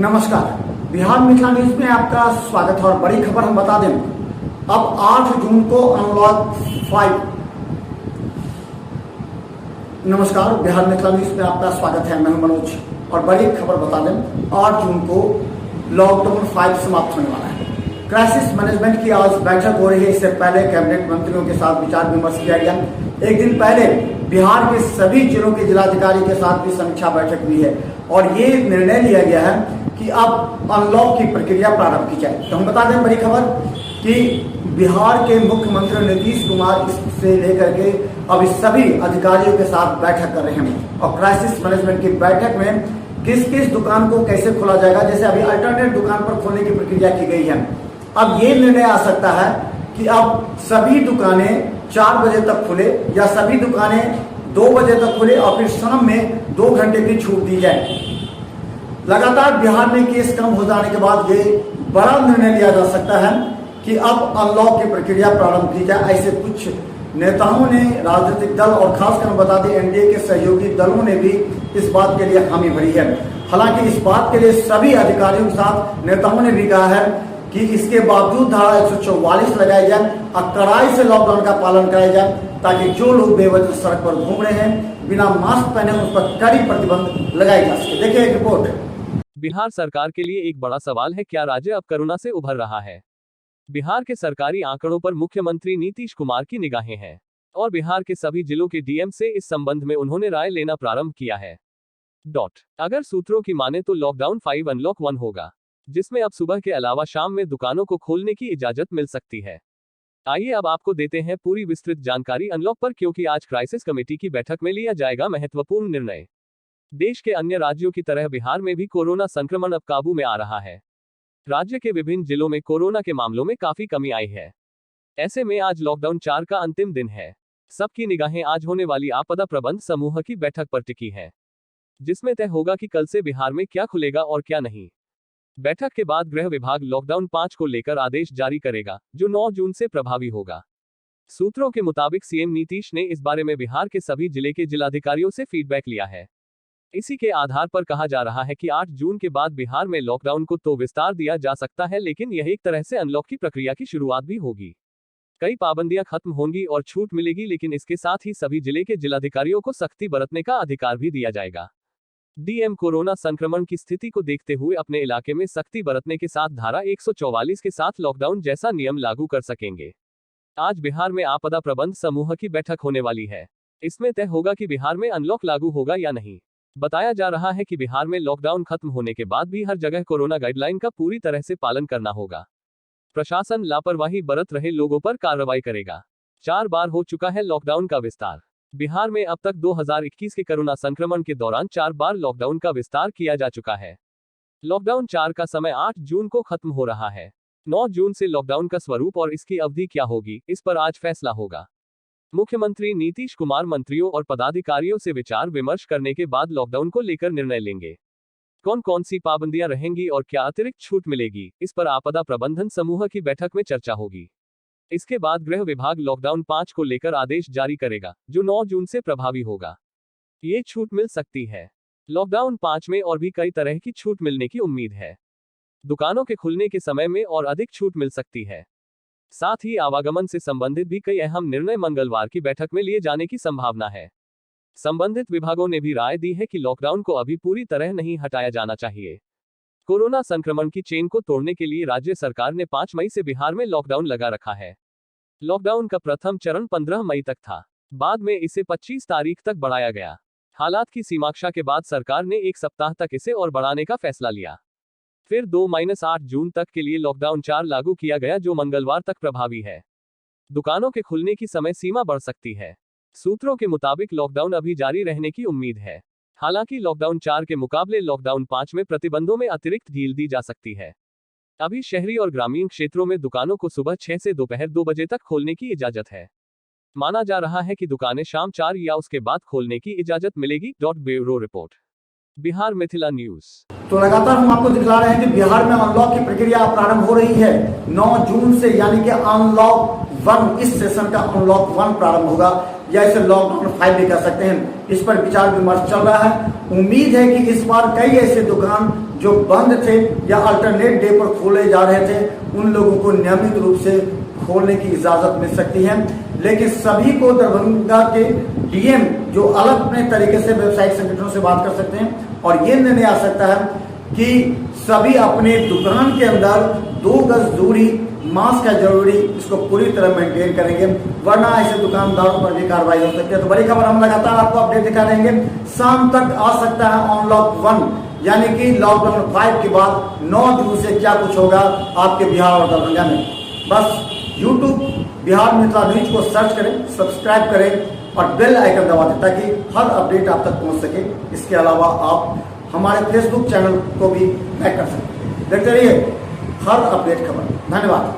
नमस्कार। बिहार मिथिला न्यूज में आपका स्वागत है और बड़ी खबर हम बता दें, अब 8 जून को अनलॉक 5। नमस्कार, बिहार मिथिला न्यूज में आपका स्वागत है। मैं हूं मनोज और बड़ी खबर बता दें, 8 जून को लॉकडाउन 5 समाप्त होने वाला है। क्राइसिस मैनेजमेंट की आज बैठक हो रही है। इससे पहले कैबिनेट मंत्रियों के साथ विचार विमर्श किया गया। एक दिन पहले बिहार के सभी जिलों के जिलाधिकारी के साथ भी समीक्षा बैठक हुई है और ये निर्णय लिया गया है कि अब अनलॉक की प्रक्रिया प्रारंभ की जाए। तो हम बता दें बड़ी खबर कि बिहार के मुख्यमंत्री नीतीश कुमार इससे लेकर के अब इस सभी अधिकारियों के साथ बैठक कर रहे हैं और क्राइसिस मैनेजमेंट की बैठक में किस किस दुकान को कैसे खोला जाएगा, जैसे अभी अल्टरनेट दुकान पर खोलने की प्रक्रिया की गई है। अब ये निर्णय आ सकता है कि अब सभी दुकानें 4 बजे तक खुले या सभी दुकानें 2 बजे तक खुले और फिर शाम में 2 घंटे की छूट दी जाए। लगातार बिहार में केस कम हो जाने के बाद ये बड़ा निर्णय लिया जा सकता है कि अब अनलॉक की प्रक्रिया प्रारंभ की जाए। ऐसे कुछ नेताओं ने, राजनीतिक दल और खासकर बता दें एनडीए के सहयोगी दलों ने भी इस बात के लिए हामी भरी है। हालांकि इस बात के लिए सभी अधिकारियों के साथ नेताओं ने भी कहा है कि इसके बावजूद धारा 144 लगाई जाए और कड़ाई से लॉकडाउन का पालन कराया जाए, ताकि जो लोग बेवजह सड़क पर घूम रहे हैं बिना मास्क पहने उस पर कड़ी प्रतिबंध लगाई जा सके। देखिए एक रिपोर्ट। बिहार सरकार के लिए एक बड़ा सवाल है, क्या राज्य अब कोरोना से उभर रहा है? बिहार के सरकारी आंकड़ों पर मुख्यमंत्री नीतीश कुमार की निगाहें हैं और बिहार के सभी जिलों के डीएम से इस संबंध में उन्होंने राय लेना प्रारंभ किया है। अगर सूत्रों की माने तो लॉकडाउन 5 अनलॉक 1 होगा, जिसमें अब सुबह के अलावा शाम में दुकानों को खोलने की इजाजत मिल सकती है। आइए अब आपको देते हैं पूरी विस्तृत जानकारी अनलॉक पर, क्योंकि आज क्राइसिस कमेटी की बैठक में लिया जाएगा महत्वपूर्ण निर्णय। देश के अन्य राज्यों की तरह बिहार में भी कोरोना संक्रमण अब काबू में आ रहा है। राज्य के विभिन्न जिलों में कोरोना के मामलों में काफी कमी आई है। ऐसे में आज लॉकडाउन 4 का अंतिम दिन है। सबकी निगाहें आज होने वाली आपदा प्रबंध समूह की बैठक पर टिकी है, जिसमें तय होगा कि कल से बिहार में क्या खुलेगा और क्या नहीं। बैठक के बाद गृह विभाग लॉकडाउन 5 को लेकर आदेश जारी करेगा, जो 9 जून से प्रभावी होगा। सूत्रों के मुताबिक सीएम नीतीश ने इस बारे में बिहार के सभी जिले के जिलाधिकारियों से फीडबैक लिया है। इसी के आधार पर कहा जा रहा है कि 8 जून के बाद बिहार में लॉकडाउन को तो विस्तार दिया जा सकता है, लेकिन यह एक तरह से अनलॉक की प्रक्रिया की शुरुआत भी होगी। कई पाबंदियां खत्म होंगी और छूट मिलेगी, लेकिन इसके साथ ही सभी जिले के जिलाधिकारियों को सख्ती बरतने का अधिकार भी दिया जाएगा। डीएम कोरोना संक्रमण की स्थिति को देखते हुए अपने इलाके में सख्ती बरतने के साथ धारा 144 के साथ लॉकडाउन जैसा नियम लागू कर सकेंगे। आज बिहार में आपदा प्रबंध समूह की बैठक होने वाली है। इसमें तय होगा कि बिहार में अनलॉक लागू होगा या नहीं। बताया जा रहा है कि बिहार में लॉकडाउन खत्म होने के बाद भी हर जगह कोरोना गाइडलाइन का पूरी तरह से पालन करना होगा। प्रशासन लापरवाही बरत रहे लोगों पर कार्रवाई करेगा। 4 बार हो चुका है लॉकडाउन का विस्तार। बिहार में अब तक 2021 के कोरोना संक्रमण के दौरान 4 बार लॉकडाउन का विस्तार किया जा चुका है। लॉकडाउन 4 का समय 8 जून को खत्म हो रहा है। 9 जून से लॉकडाउन का स्वरूप और इसकी अवधि क्या होगी, इस पर आज फैसला होगा। मुख्यमंत्री नीतीश कुमार मंत्रियों और पदाधिकारियों से विचार विमर्श करने के बाद लॉकडाउन को लेकर निर्णय लेंगे। कौन कौन सी पाबंदियां रहेंगी और क्या अतिरिक्त छूट मिलेगी, इस पर आपदा प्रबंधन समूह की बैठक में चर्चा होगी। इसके बाद गृह विभाग लॉकडाउन 5 को लेकर आदेश जारी करेगा, जो 9 जून से प्रभावी होगा। ये छूट मिल सकती है। लॉकडाउन 5 में और भी कई तरह की छूट मिलने की उम्मीद है। दुकानों के खुलने के समय में और अधिक छूट मिल सकती है। साथ ही आवागमन से संबंधित भी कई अहम निर्णय मंगलवार की बैठक में लिए जाने की संभावना है। संबंधित विभागों ने भी राय दी है कि लॉकडाउन को अभी पूरी तरह नहीं हटाया जाना चाहिए। कोरोना संक्रमण की चेन को तोड़ने के लिए राज्य सरकार ने 5 मई से बिहार में लॉकडाउन लगा रखा है। लॉकडाउन का प्रथम चरण 15 मई तक था, बाद में इसे 25 तारीख तक बढ़ाया गया। हालात की सीमाक्षा के बाद सरकार ने 1 सप्ताह तक इसे और बढ़ाने का फैसला लिया। फिर 2-8 जून तक के लिए लॉकडाउन 4 लागू किया गया, जो मंगलवार तक प्रभावी है। दुकानों के खुलने की समय सीमा बढ़ सकती है। सूत्रों के मुताबिक लॉकडाउन अभी जारी रहने की उम्मीद है। हालांकि लॉकडाउन 4 के मुकाबले लॉकडाउन 5 में प्रतिबंधों में अतिरिक्त ढील दी जा सकती है। अभी शहरी और ग्रामीण क्षेत्रों में दुकानों को सुबह 6 से दोपहर 2 बजे तक खोलने की इजाजत है। माना जा रहा है कि दुकानें शाम 4 या उसके बाद खोलने की इजाजत मिलेगी। Bureau report, Bihar Mithila news. तो लगातार हम आपको दिखला रहे हैं कि बिहार में अनलॉक की प्रक्रिया प्रारंभ हो रही है 9 जून से, यानी कि अनलॉक 1 इस सेशन का अनलॉक 1 प्रारंभ होगा। या इसे लॉकडाउन 5 भी कह सकते हैं। इस पर विचार विमर्श चल रहा है। उम्मीद है कि इस बार कई ऐसे दुकान जो बंद थे या अल्टरनेट डे पर खोले जा रहे थे, उन लोगों को नियमित रूप से खोलने की इजाजत मिल सकती है। लेकिन सभी को दरभंगा के डीएम जो अलग अपने तरीके से व्यवसायिक संगठनों से बात कर सकते हैं और ये निर्णय आ सकता है कि सभी अपने दुकान के अंदर 2 गज दूरी, मास्क है जरूरी, इसको पूरी तरह मेंटेन करेंगे, वरना ऐसे दुकानदारों पर भी कार्रवाई हो सकती है। तो बड़ी खबर हम लगातार आपको अपडेट दिखा देंगे। शाम तक आ सकता है अनलॉक 1 यानी कि लॉकडाउन 5 के बाद 9 जून से क्या कुछ होगा आपके बिहार और दरभंगा में। बस YouTube बिहार मिथिला न्यूज को सर्च करें, सब्सक्राइब करें और बेल आइकन दबा दें ताकि हर अपडेट आप तक पहुंच सके। इसके अलावा आप हमारे फेसबुक चैनल को भी लाइक कर सकते हैं। देखते रहिए हर अपडेट खबर। धन्यवाद।